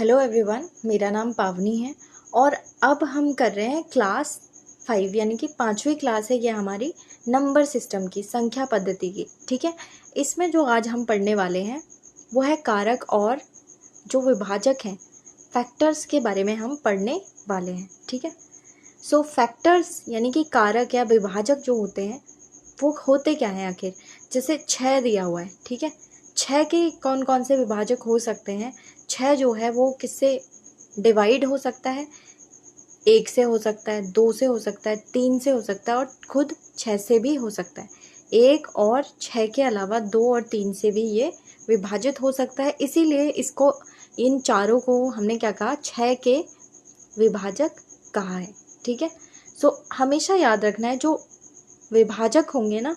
Hello everyone, मेरा नाम पावनी है और अब हम कर रहे हैं क्लास 5 यानी कि 5वीं क्लास है ये हमारी नंबर सिस्टम की, संख्या पद्धति की। ठीक है, इसमें जो आज हम पढ़ने वाले हैं वो है कारक और जो विभाजक हैं, फैक्टर्स के बारे में हम पढ़ने वाले हैं। ठीक है, सो फैक्टर्स यानी कि कारक या विभाजक जो होते हैं वो होते क्या हैं आखिर। जैसे 6 दिया हुआ है, ठीक है, 6 के कौन कौन से विभाजक हो सकते हैं। 6 जो है वो किससे डिवाइड हो सकता है, 1 से हो सकता है, 2 से हो सकता है, 3 से हो सकता है और खुद 6 से भी हो सकता है। 1 और 6 के अलावा 2 और 3 से भी ये विभाजित हो सकता है, इसीलिए इसको इन चारों को हमने क्या कहा, 6 के विभाजक कहा है। ठीक है, सो हमेशा याद रखना है जो विभाजक होंगे ना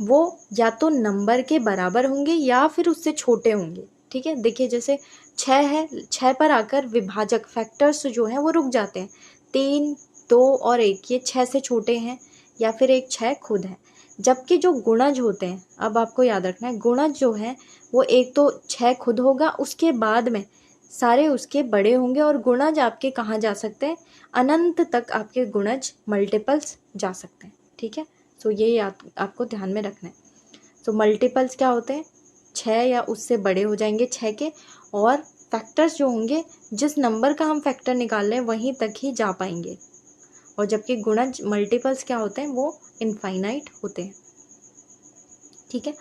वो या तो नंबर के बराबर होंगे या फिर उससे छोटे होंगे। ठीक है, देखिए जैसे 6 है, 6 पर आकर विभाजक फैक्टर्स जो हैं वो रुक जाते हैं। 3, 2 और 1 ये 6 से छोटे हैं या फिर एक 6 खुद है। जबकि जो गुणज होते हैं, अब आपको याद रखना है, गुणज जो है वो एक तो 6 खुद होगा, उसके बाद में सारे उसके बड़े होंगे और गुणज आपके कहाँ जा सकते हैं, अनंत तक आपके गुणज मल्टीपल्स जा सकते हैं। ठीक है, सो ये आपको ध्यान में रखना है। सो मल्टीपल्स क्या होते हैं, 6 या उससे बड़े हो जाएंगे 6 के, और फैक्टर्स जो होंगे जिस नंबर का हम फैक्टर निकाल रहे हैं वहीं तक ही जा पाएंगे। और जबकि गुणज मल्टीपल्स क्या होते हैं, वो इनफाइनाइट होते हैं। ठीक है,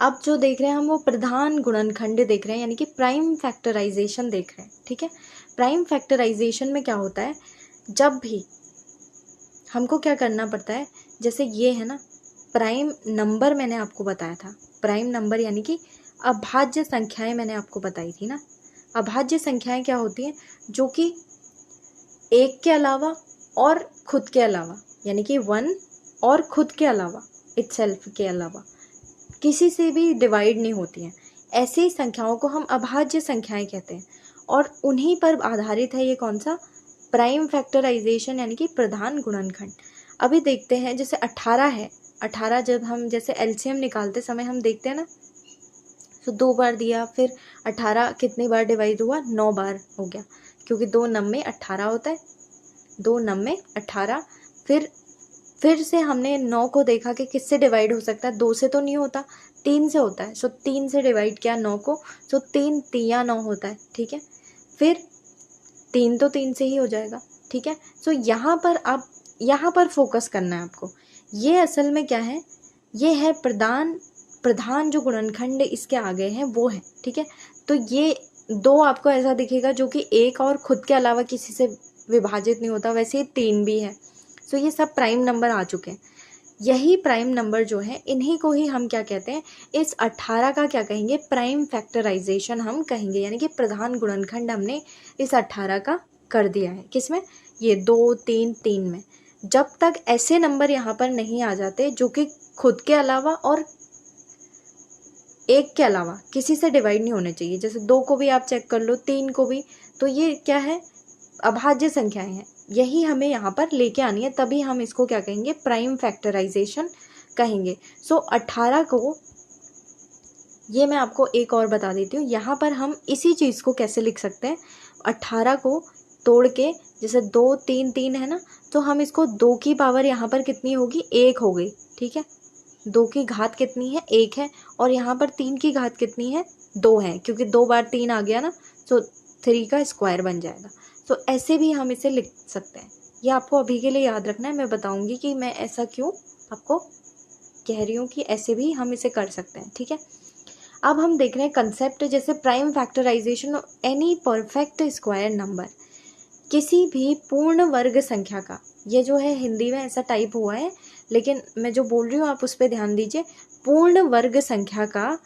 अब जो देख रहे हैं हम वो प्रधान गुणनखंड देख रहे हैं, यानी कि प्राइम फैक्टराइजेशन देख रहे हैं। ठीक है, प्राइम फैक्टराइजेशन में क्या होता है, जब भी हमको क्या करना पड़ता है, जैसे ये है ना प्राइम नंबर, मैंने आपको बताया था प्राइम नंबर यानी कि अभाज्य संख्याएं मैंने आपको बताई थी ना। अभाज्य संख्याएं क्या होती हैं, जो कि 1 के अलावा और खुद के अलावा, यानी कि 1 और खुद के अलावा, इटसेल्फ के अलावा किसी से भी डिवाइड नहीं होती हैं। ऐसी संख्याओं को हम अभाज्य संख्याएं कहते हैं और उन्हीं पर आधारित है ये कौन सा, प्राइम फैक्टराइजेशन यानी कि प्रधान गुणनखंड। अभी देखते हैं जैसे 18 है, 18 जब हम जैसे एलसीएम निकालते समय हम देखते हैं ना, तो 2 बार दिया, फिर 18 कितनी बार डिवाइड हुआ, 9 बार हो गया, क्योंकि 2 नम्मे 18 होता है, 2 नम्मे 18। फिर से हमने 9 को देखा कि किससे डिवाइड हो सकता है, 2 से तो नहीं होता, 3 से होता है। सो 3 से डिवाइड किया 9 को, सो 3 तिया 9 होता है। ठीक है, फिर 3 तो 3 से ही हो जाएगा। ठीक है, सो यहाँ पर फोकस करना है आपको। ये असल में क्या है, ये है प्रधान जो गुणनखंड इसके आगे हैं वो है। ठीक है, तो ये 2 आपको ऐसा दिखेगा जो कि 1 और खुद के अलावा किसी से विभाजित नहीं होता, वैसे ही 3 भी है। सो ये सब प्राइम नंबर आ चुके हैं। यही प्राइम नंबर जो है इन्हीं को ही हम क्या कहते हैं, इस 18 का क्या कहेंगे, प्राइम फैक्टराइजेशन हम कहेंगे, यानी कि प्रधान गुणनखंड हमने इस 18 का कर दिया है। किसमें, ये 2, 3, 3 में। जब तक ऐसे नंबर यहाँ पर नहीं आ जाते जो कि खुद के अलावा और 1 के अलावा किसी से डिवाइड नहीं होने चाहिए, जैसे 2 को भी आप चेक कर लो, 3 को भी, तो ये क्या है, अभाज्य संख्याएं हैं। यही हमें यहाँ पर लेके आनी है, तभी हम इसको क्या कहेंगे, प्राइम फैक्टराइजेशन कहेंगे। सो 18 को, ये मैं आपको एक और बता देती हूँ, यहाँ पर हम इसी चीज़ को कैसे लिख सकते हैं, 18 को तोड़ के, जैसे 2, 3, 3 है ना, तो हम इसको 2 की पावर यहाँ पर कितनी होगी, 1 हो गई। ठीक है, 2 की घात कितनी है, 1 है, और यहाँ पर 3 की घात कितनी है, 2 है, क्योंकि 2 बार 3 आ गया ना, तो 3 का स्क्वायर बन जाएगा। तो ऐसे भी हम इसे लिख सकते हैं। ये आपको अभी के लिए याद रखना है, मैं बताऊंगी कि मैं ऐसा क्यों आपको कह रही हूँ कि ऐसे भी हम इसे कर सकते हैं। ठीक है, अब हम देख रहे हैं कंसेप्ट, जैसे prime factorisation of any perfect square number, किसी भी पूर्ण वर्ग संख्या का। ये जो है हिंदी में ऐसा टाइप हुआ है, लेकिन मैं जो बोल रही हूँ आप उस पर ध्यान दीजिए। पूर्ण वर्ग संख्या का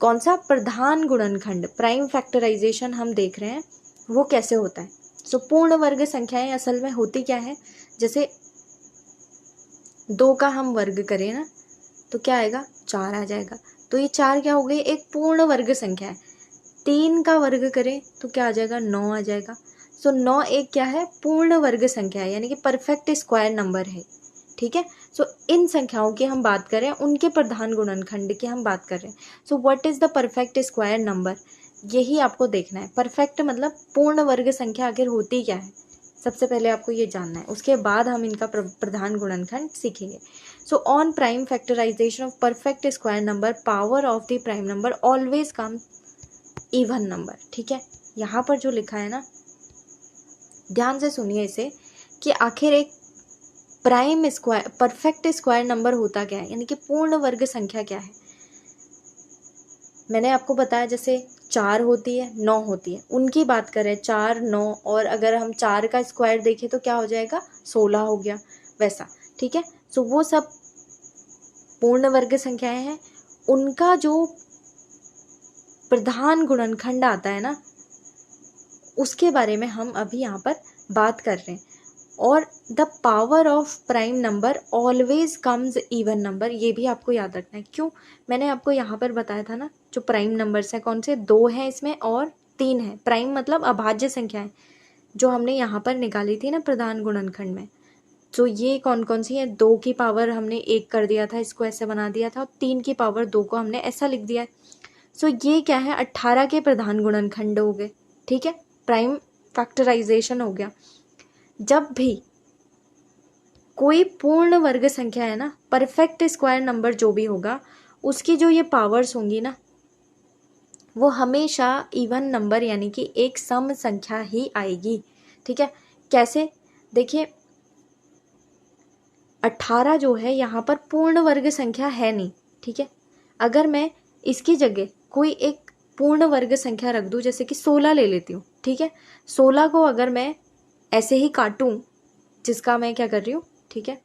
कौन सा, प्रधान गुणनखंड, प्राइम फैक्टराइजेशन हम देख रहे हैं वो कैसे होता है। सो पूर्ण वर्ग संख्याएं असल में होती क्या है, जैसे 2 का हम वर्ग करें ना तो क्या आएगा, 4 आ जाएगा, तो ये 4 क्या हो गई, एक पूर्ण वर्ग संख्या है। 3 का वर्ग करें तो क्या आ जाएगा, 9 आ जाएगा। सो 9 एक क्या है, पूर्ण वर्ग संख्या है, यानी कि परफेक्ट स्क्वायर नंबर है। ठीक है, सो इन संख्याओं की हम बात करें, उनके प्रधान गुणनखंड की हम बात कर रहे हैं। So what is the perfect square number, यही आपको देखना है। परफेक्ट मतलब पूर्ण वर्ग संख्या आखिर होती क्या है, सबसे पहले आपको ये जानना है, उसके बाद हम इनका प्रधान गुणनखंड सीखेंगे। So on prime factorisation of perfect square number, power of the prime number always come even number. ठीक है, यहाँ पर जो लिखा है ना, ध्यान से सुनिए इसे, कि आखिर एक prime square perfect square number होता क्या है, यानी कि पूर्ण वर्ग संख्या क्या है। मैंने आपको बताया जैसे 4 होती है, 9 होती है, उनकी बात करें, 4, 9, और अगर हम 4 का स्क्वायर देखें तो क्या हो जाएगा, 16 हो गया, वैसा। ठीक है, सो वो सब पूर्ण वर्ग संख्याएं हैं, उनका जो प्रधान गुणनखंड आता है ना, उसके बारे में हम अभी यहाँ पर बात कर रहे हैं। और the power of prime number always comes even number, ये भी आपको याद रखना है। क्यों, मैंने आपको यहाँ पर बताया था ना, जो प्राइम नंबर्स हैं कौन से, 2 हैं इसमें और 3 हैं। प्राइम मतलब अभाज्य संख्याएं, जो हमने यहाँ पर निकाली थी ना प्रधान गुणनखंड में। तो ये कौन कौन सी है, 2 की पावर हमने 1 कर दिया था, इसको ऐसे बना दिया था, और 3 की पावर 2 को हमने ऐसा लिख दिया है। सो ये क्या है, 18 के प्रधान गुणनखंड हो गए। ठीक है, प्राइम फैक्टराइजेशन हो गया। जब भी कोई पूर्ण वर्ग संख्या है ना, परफेक्ट स्क्वायर नंबर जो भी होगा, उसकी जो ये पावर्स होंगी ना, वो हमेशा इवन नंबर यानी कि एक सम संख्या ही आएगी। ठीक है, कैसे, देखिए 18 जो है यहाँ पर पूर्ण वर्ग संख्या है नहीं। ठीक है, अगर मैं इसकी जगह कोई एक पूर्ण वर्ग संख्या रख दूं, जैसे कि 16 ले लेती हूँ। ठीक है, 16 को अगर मैं ऐसे ही काटूं, जिसका मैं क्या कर रही हूँ, ठीक है,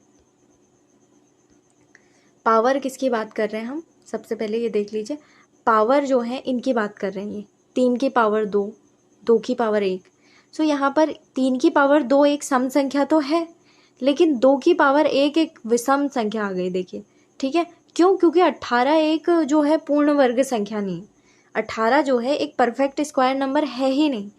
पावर किसकी बात कर रहे हैं हम, सबसे पहले ये देख लीजिए, पावर जो है इनकी बात कर रहे हैं, ये 3 की पावर 2, 2 की पावर 1। सो यहाँ पर 3 की पावर 2 एक सम संख्या तो है, लेकिन 2 की पावर 1 एक विषम संख्या आ गई, देखिए। ठीक है, क्यों, क्योंकि 18 एक जो है पूर्ण वर्ग संख्या नहीं, 18 जो है एक परफेक्ट स्क्वायर नंबर है ही नहीं।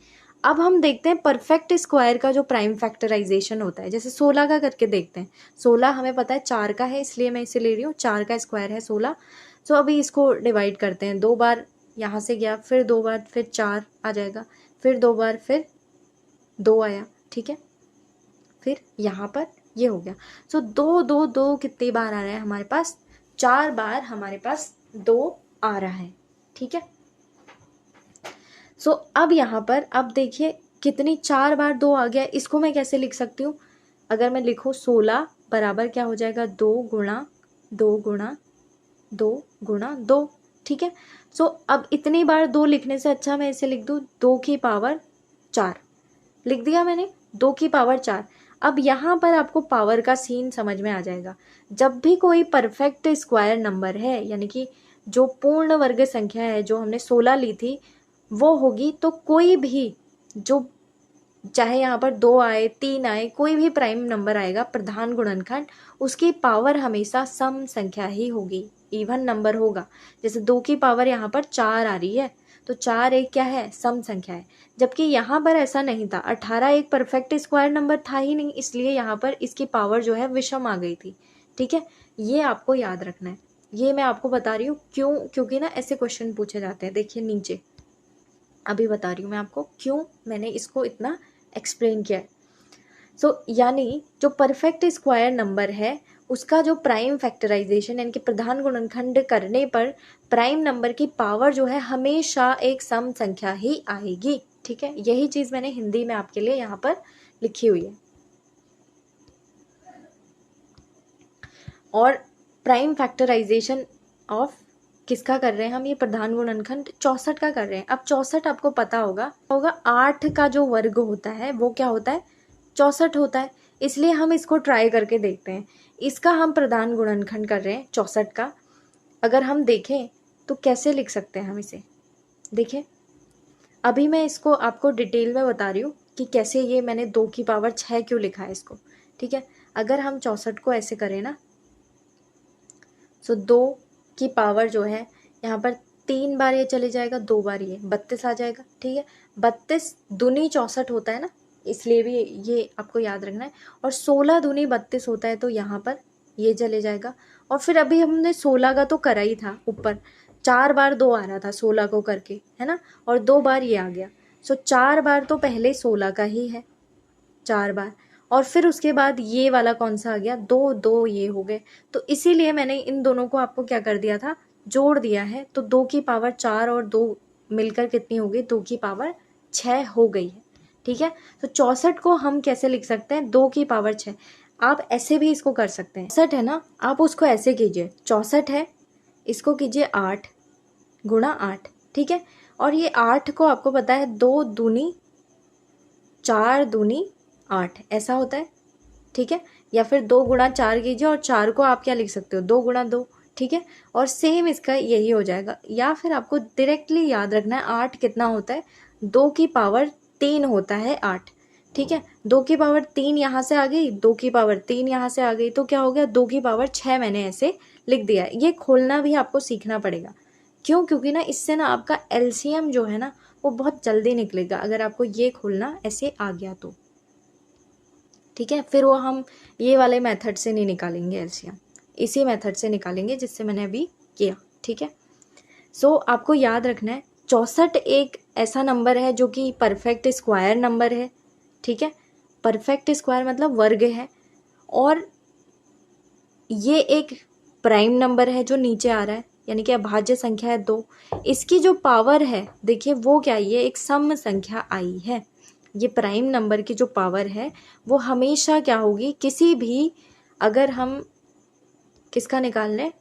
अब हम देखते हैं परफेक्ट स्क्वायर का जो प्राइम फैक्टराइजेशन होता है, जैसे 16 का करके देखते हैं। 16 हमें पता है 4 का है, इसलिए मैं इसे ले रही हूँ, 4 का स्क्वायर है 16। सो अभी इसको डिवाइड करते हैं, 2 बार यहाँ से गया, फिर 2 बार, फिर 4 आ जाएगा, फिर 2 बार, फिर 2 आया। ठीक है, फिर यहाँ पर ये हो गया। सो 2 2 2 कितनी बार आ रहा है हमारे पास, 4 बार हमारे पास 2 आ रहा है। ठीक है, सो अब यहाँ पर अब देखिए कितनी 4 बार 2 आ गया, इसको मैं कैसे लिख सकती हूँ, अगर मैं लिखूँ 16 बराबर क्या हो जाएगा, 2 गुणा 2 गुणा 2 गुणा 2। ठीक है, सो अब इतनी बार 2 लिखने से अच्छा मैं इसे लिख दूँ 2 की पावर 4, लिख दिया मैंने, 2 की पावर 4। अब यहाँ पर आपको पावर का सीन समझ में आ जाएगा। जब भी कोई परफेक्ट स्क्वायर नंबर है, यानी कि जो पूर्ण वर्ग संख्या है, जो हमने 16 ली थी वो होगी, तो कोई भी जो, चाहे यहाँ पर 2 आए 3 आए, कोई भी प्राइम नंबर आएगा प्रधान गुणनखंड, उसकी पावर हमेशा सम संख्या ही होगी, इवन नंबर होगा। जैसे 2 की पावर यहाँ पर 4 आ रही है, तो 4 एक क्या है, सम संख्या है। जबकि यहाँ पर ऐसा नहीं था, 18 एक परफेक्ट स्क्वायर नंबर था ही नहीं, इसलिए यहाँ पर इसकी पावर जो है विषम आ गई थी। ठीक है, ये आपको याद रखना है। ये मैं आपको बता रही हूँ क्यों, क्योंकि ना ऐसे क्वेश्चन पूछे जाते हैं। देखिए नीचे अभी बता रही हूँ मैं आपको क्यों मैंने इसको इतना एक्सप्लेन किया है। सो यानी जो परफेक्ट स्क्वायर नंबर है, उसका जो प्राइम फैक्टराइजेशन यानी कि प्रधान गुणनखंड करने पर प्राइम नंबर की पावर जो है हमेशा एक सम संख्या ही आएगी। ठीक है, यही चीज़ मैंने हिंदी में आपके लिए यहाँ पर लिखी हुई है। और प्राइम फैक्टराइजेशन ऑफ किसका कर रहे हैं हम, ये प्रधान गुणनखंड 64 का कर रहे हैं। अब 64 आपको पता होगा 8 का जो वर्ग होता है वो क्या होता है, 64 होता है, इसलिए हम इसको ट्राई करके देखते हैं। इसका हम प्रधान गुणनखंड कर रहे हैं 64 का। अगर हम देखें तो कैसे लिख सकते हैं हम इसे, देखिए अभी मैं इसको आपको डिटेल में बता रही हूँ कि कैसे ये मैंने 2 की पावर 6 क्यों लिखा है इसको। ठीक है, अगर हम 64 को ऐसे करें ना, सो 2 की पावर जो है यहाँ पर 3 बार ये चले जाएगा, 2 बार ये 32 आ जाएगा। ठीक है, 32 दूनी 64 होता है ना, इसलिए भी ये आपको याद रखना है। और 16 दूनी 32 होता है, तो यहाँ पर ये चले जाएगा। और फिर अभी हमने 16 का तो करा ही था ऊपर, 4 बार 2 आ रहा था 16 को करके, है ना, और 2 बार ये आ गया। सो 4 बार तो पहले 16 का ही है, 4 बार, और फिर उसके बाद ये वाला कौन सा आ गया, 2 2 ये हो गए। तो इसीलिए मैंने इन दोनों को आपको क्या कर दिया था, जोड़ दिया है। तो 2 की पावर 4 और 2 मिलकर कितनी हो गई, 2 की पावर 6 हो गई है। ठीक है, तो 64 को हम कैसे लिख सकते हैं, 2 की पावर 6। आप ऐसे भी इसको कर सकते हैं, 64 है ना, आप उसको ऐसे कीजिए, 64 है, इसको कीजिए 8 गुणा 8, ठीक है। और ये 8 को आपको पता है 2 दूनी 4 दूनी 8 ऐसा होता है, ठीक है। या फिर 2 गुणा 4 कीजिए और 4 को आप क्या लिख सकते हो, 2 गुणा 2, ठीक है। और सेम इसका यही हो जाएगा। या फिर आपको डायरेक्टली याद रखना है 8 कितना होता है, 2 की पावर 3 होता है 8, ठीक है। 2 की पावर 3 यहाँ से आ गई, 2 की पावर 3 यहाँ से आ गई, तो क्या हो गया, 2 की पावर 6 मैंने ऐसे लिख दिया। ये खोलना भी आपको सीखना पड़ेगा, क्यों, क्योंकि ना इससे ना आपका एलसीएम जो है ना वो बहुत जल्दी निकलेगा, अगर आपको ये खोलना ऐसे आ गया तो, ठीक है। फिर वो हम ये वाले मेथड से नहीं निकालेंगे एलसीएम, इसी मेथड से निकालेंगे जिससे मैंने अभी किया, ठीक है। सो आपको याद रखना है 64 एक ऐसा नंबर है जो कि परफेक्ट स्क्वायर नंबर है, ठीक है। परफेक्ट स्क्वायर मतलब वर्ग है, और ये एक प्राइम नंबर है जो नीचे आ रहा है, यानी कि अभाज्य संख्या है 2। इसकी जो पावर है देखिए वो क्या, ये एक सम संख्या आई है। ये प्राइम नंबर की जो पावर है वो हमेशा क्या होगी, किसी भी, अगर हम किसका निकाल लें,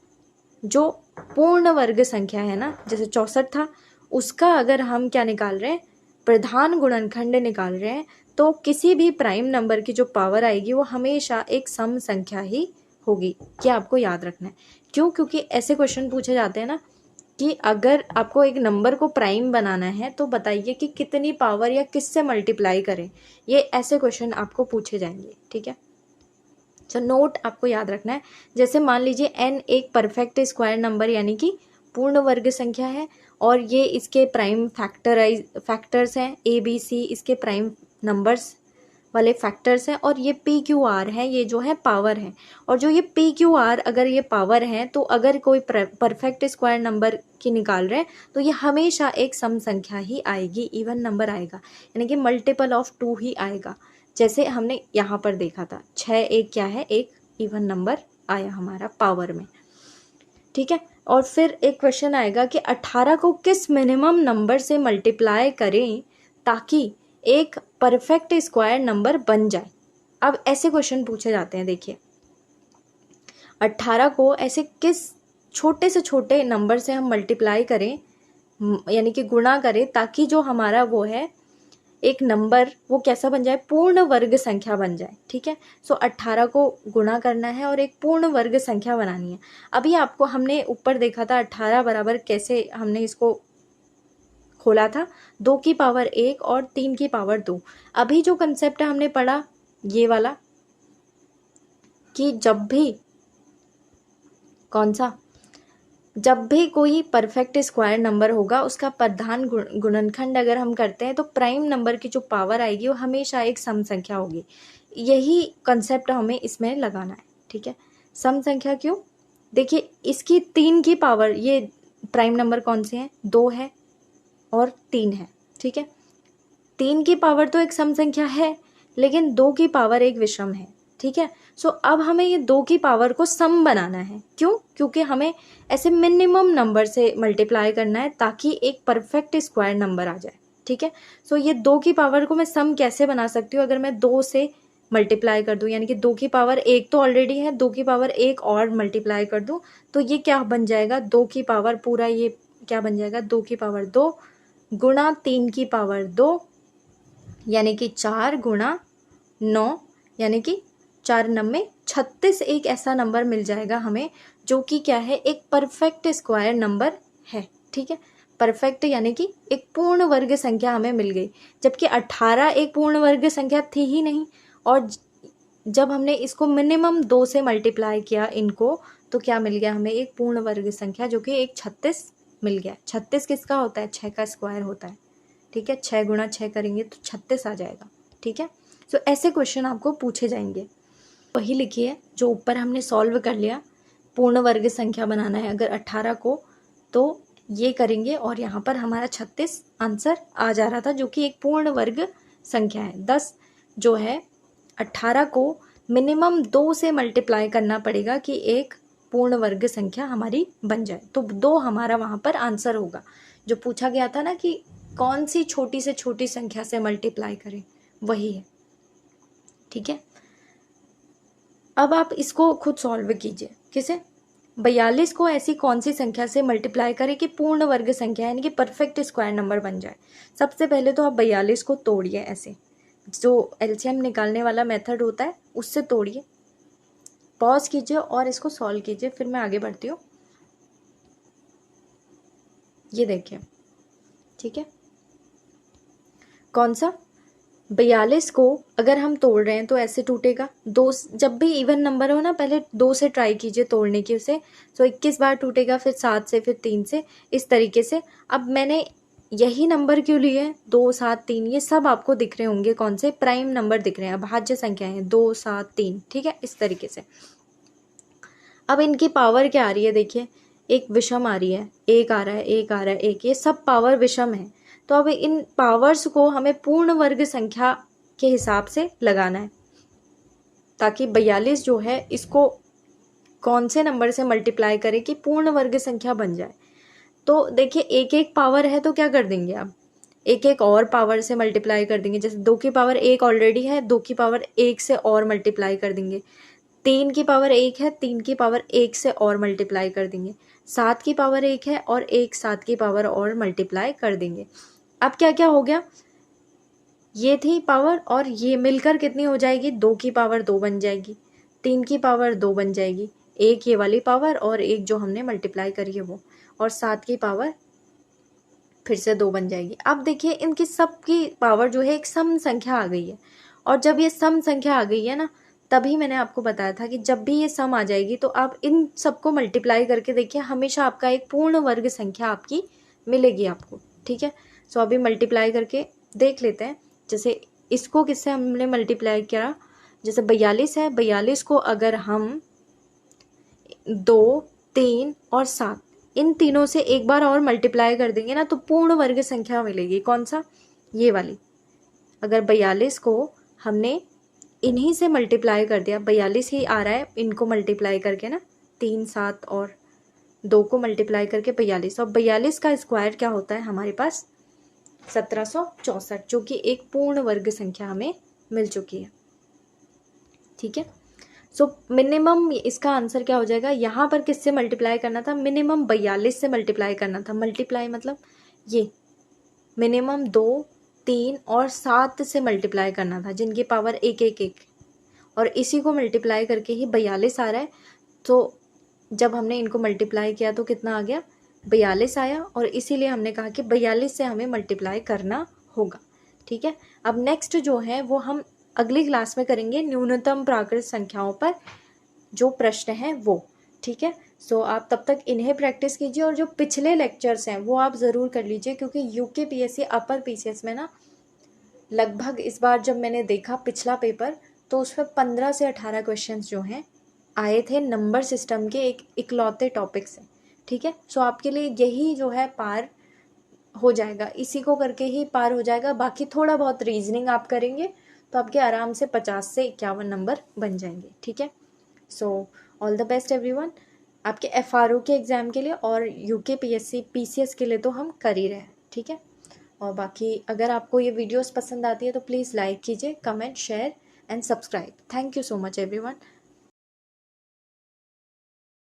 जो पूर्ण वर्ग संख्या है ना, जैसे 64 था, उसका अगर हम क्या निकाल रहे हैं, प्रधान गुणनखंड निकाल रहे हैं, तो किसी भी प्राइम नंबर की जो पावर आएगी वो हमेशा एक सम संख्या ही होगी। क्या आपको याद रखना है, क्यों, क्योंकि ऐसे क्वेश्चन पूछे जाते हैं ना कि अगर आपको एक नंबर को प्राइम बनाना है तो बताइए कि कितनी पावर या किससे मल्टीप्लाई करें, ये ऐसे क्वेश्चन आपको पूछे जाएंगे, ठीक है। तो नोट आपको याद रखना है, जैसे मान लीजिए n एक परफेक्ट स्क्वायर नंबर यानी कि पूर्ण वर्ग संख्या है, और ये इसके प्राइम फैक्टर्स हैं ABC, इसके प्राइम नंबर्स वाले फैक्टर्स हैं, और ये PQR है, ये जो है पावर है। और जो ये PQR अगर ये पावर है, तो अगर कोई परफेक्ट स्क्वायर नंबर की निकाल रहे हैं तो ये हमेशा एक सम संख्या ही आएगी, इवन नंबर आएगा, यानी कि मल्टीपल ऑफ 2 ही आएगा। जैसे हमने यहाँ पर देखा था 6 एक क्या है, एक इवन नंबर आया हमारा पावर में, ठीक है। और फिर एक क्वेश्चन आएगा कि 18 को किस मिनिमम नंबर से मल्टीप्लाई करें ताकि एक परफेक्ट स्क्वायर नंबर बन जाए। अब ऐसे क्वेश्चन पूछे जाते हैं, देखिए 18 को ऐसे किस छोटे से छोटे नंबर से हम मल्टीप्लाई करें, यानी कि गुणा करें, ताकि जो हमारा वो है एक नंबर वो कैसा बन जाए, पूर्ण वर्ग संख्या बन जाए, ठीक है। सो 18 को गुणा करना है और एक पूर्ण वर्ग संख्या बनानी है। अभी आपको हमने ऊपर देखा था 18 बराबर कैसे हमने इसको खोला था, 2 की पावर 1 और 3 की पावर 2। अभी जो कंसेप्ट हमने पढ़ा ये वाला, कि जब भी कौन सा, जब भी कोई परफेक्ट स्क्वायर नंबर होगा उसका प्रधान गुणनखंड अगर हम करते हैं तो प्राइम नंबर की जो पावर आएगी वो हमेशा एक सम संख्या होगी। यही कंसेप्ट हमें इसमें लगाना है, ठीक है। सम संख्या क्यों, देखिए इसकी 3 की पावर, ये प्राइम नंबर कौन से हैं, 2 है और 3 है, ठीक है। 3 की पावर तो एक सम संख्या है, लेकिन 2 की पावर एक विषम है, ठीक है। सो अब हमें ये 2 की पावर को सम बनाना है, क्यों, क्योंकि हमें ऐसे मिनिमम नंबर से मल्टीप्लाई करना है ताकि एक परफेक्ट स्क्वायर नंबर आ जाए, ठीक है। सो ये 2 की पावर को मैं सम कैसे बना सकती हूँ, अगर मैं 2 से मल्टीप्लाई कर दूँ, यानी कि 2 की पावर 1 तो ऑलरेडी है, 2 की पावर 1 और मल्टीप्लाई कर दूँ तो ये क्या बन जाएगा, 2 की पावर पूरा ये क्या बन जाएगा, 2 की पावर 2 गुणा 3 की पावर 2, यानी कि 4 गुणा 9, यानी कि 4 9 36 एक ऐसा नंबर मिल जाएगा हमें जो कि क्या है, एक परफेक्ट स्क्वायर नंबर है, ठीक है। परफेक्ट यानी कि एक पूर्ण वर्ग संख्या हमें मिल गई, जबकि 18 एक पूर्ण वर्ग संख्या थी ही नहीं। और जब हमने इसको मिनिमम 2 से मल्टीप्लाई किया इनको, तो क्या मिल गया हमें, एक पूर्ण वर्ग संख्या जो कि एक 36 मिल गया। 36 किसका होता है, 6 का स्क्वायर होता है, ठीक है। 6 गुणा 6 करेंगे तो 36 आ जाएगा, ठीक है। सो ऐसे क्वेश्चन आपको पूछे जाएंगे, वही लिखिए जो ऊपर हमने सॉल्व कर लिया। पूर्ण वर्ग संख्या बनाना है अगर 18 को, तो ये करेंगे और यहाँ पर हमारा 36 आंसर आ जा रहा था, जो कि एक पूर्ण वर्ग संख्या है। 10 जो है 18 को मिनिमम 2 से मल्टीप्लाई करना पड़ेगा कि एक पूर्ण वर्ग संख्या हमारी बन जाए। तो 2 हमारा वहाँ पर आंसर होगा। जो पूछा गया था ना कि कौन सी छोटी से छोटी संख्या से मल्टीप्लाई करें, वही है। ठीक है, अब आप इसको खुद सॉल्व कीजिए। किसे? 42 को ऐसी कौन सी संख्या से मल्टीप्लाई करें कि पूर्ण वर्ग संख्या यानी कि परफेक्ट स्क्वायर नंबर बन जाए। सबसे पहले तो आप 42 को तोड़िए, ऐसे जो एलसीएम निकालने वाला मेथड होता है उससे तोड़िए। पॉज कीजिए और इसको सॉल्व कीजिए, फिर मैं आगे बढ़ती हूँ। ये देखिए, ठीक है, कौन सा 42 को अगर हम तोड़ रहे हैं तो ऐसे टूटेगा। 2 जब भी इवन नंबर हो ना, पहले 2 से ट्राई कीजिए तोड़ने की उसे, तो 21 बार टूटेगा, फिर 7 से, फिर 3 से, इस तरीके से। अब मैंने यही नंबर क्यों लिए? 2, 7, 3, ये सब आपको दिख रहे होंगे कौन से प्राइम नंबर दिख रहे हैं, अभाज्य संख्या है 2, 7, 3। ठीक है, इस तरीके से। अब इनकी पावर क्या आ रही है? देखिए, एक विषम आ रही है, 1 आ रहा है, 1 आ रहा है, 1, ये सब पावर विषम है। तो अब इन पावर्स को हमें पूर्ण वर्ग संख्या के हिसाब से लगाना है, ताकि 42 जो है इसको कौन से नंबर से मल्टीप्लाई करें कि पूर्ण वर्ग संख्या बन जाए। तो देखिए, एक एक पावर है तो क्या कर देंगे आप, एक एक और पावर से मल्टीप्लाई कर देंगे। जैसे 2 की पावर 1 ऑलरेडी है, 2 की पावर 1 से और मल्टीप्लाई कर देंगे। 3 की पावर 1 है, 3 की पावर 1 से और मल्टीप्लाई कर देंगे। 7 की पावर 1 है और 1 7 की पावर और मल्टीप्लाई कर देंगे। अब क्या क्या हो गया, ये थी पावर और ये मिलकर कितनी हो जाएगी? 2 की पावर 2 बन जाएगी, 3 की पावर 2 बन जाएगी, एक ये वाली पावर और एक जो हमने मल्टीप्लाई करी है वो, और 7 की पावर फिर से 2 बन जाएगी। अब देखिए, इनकी सबकी पावर जो है एक सम संख्या आ गई है। और जब ये सम संख्या आ गई है ना, तभी मैंने आपको बताया था कि जब भी ये सम आ जाएगी तो आप इन सबको मल्टीप्लाई करके देखिए, हमेशा आपका एक पूर्ण वर्ग संख्या आपकी मिलेगी आपको। ठीक है, सो अभी मल्टीप्लाई करके देख लेते हैं। जैसे इसको किससे हमने मल्टीप्लाई किया, जैसे 42 है, 42 को अगर हम 2, 3 और 7 इन तीनों से एक बार और मल्टीप्लाई कर देंगे ना, तो पूर्ण वर्ग संख्या मिलेगी। कौन सा? ये वाली। अगर 42 को हमने इन्हीं से मल्टीप्लाई कर दिया, 42 ही आ रहा है, इनको मल्टीप्लाई करके ना, 3, 7 और 2 को मल्टीप्लाई करके 42, और 42 का स्क्वायर क्या होता है हमारे पास? 1764, जो कि एक पूर्ण वर्ग संख्या हमें मिल चुकी है। ठीक है, सो मिनिमम इसका आंसर क्या हो जाएगा? यहाँ पर किससे मल्टीप्लाई करना था? मिनिमम 42 से मल्टीप्लाई करना था। मल्टीप्लाई मतलब ये मिनिमम 2, 3 और 7 से मल्टीप्लाई करना था, जिनकी पावर 1 1 1, और इसी को मल्टीप्लाई करके ही 42 आ रहा है। तो जब हमने इनको मल्टीप्लाई किया तो कितना आ गया? 42 आया, और इसीलिए हमने कहा कि 42 से हमें मल्टीप्लाई करना होगा। ठीक है, अब नेक्स्ट जो है वो हम अगली क्लास में करेंगे, न्यूनतम प्राकृत संख्याओं पर जो प्रश्न हैं वो। ठीक है, सो आप तब तक इन्हें प्रैक्टिस कीजिए, और जो पिछले लेक्चर्स हैं वो आप ज़रूर कर लीजिए, क्योंकि यूकेपीएससी अपर पीसीएस में ना लगभग इस बार जब मैंने देखा पिछला पेपर, तो उसमें 15 से 18 क्वेश्चंस जो हैं आए थे नंबर सिस्टम के एक इकलौते टॉपिक से। ठीक है, सो आपके लिए यही जो है पार हो जाएगा, इसी को करके ही पार हो जाएगा। बाकी थोड़ा बहुत रीजनिंग आप करेंगे तो आपके आराम से 50 से 51 नंबर बन जाएंगे। ठीक है, so all the best everyone, आपके एफआरओ के एग्ज़ाम के लिए और यूकेपीएससी पीसीएस के लिए तो हम कर ही रहे हैं। ठीक है, और बाकी अगर आपको ये वीडियोस पसंद आती है तो प्लीज़ लाइक कीजिए, comment, share and subscribe. Thank you so much everyone.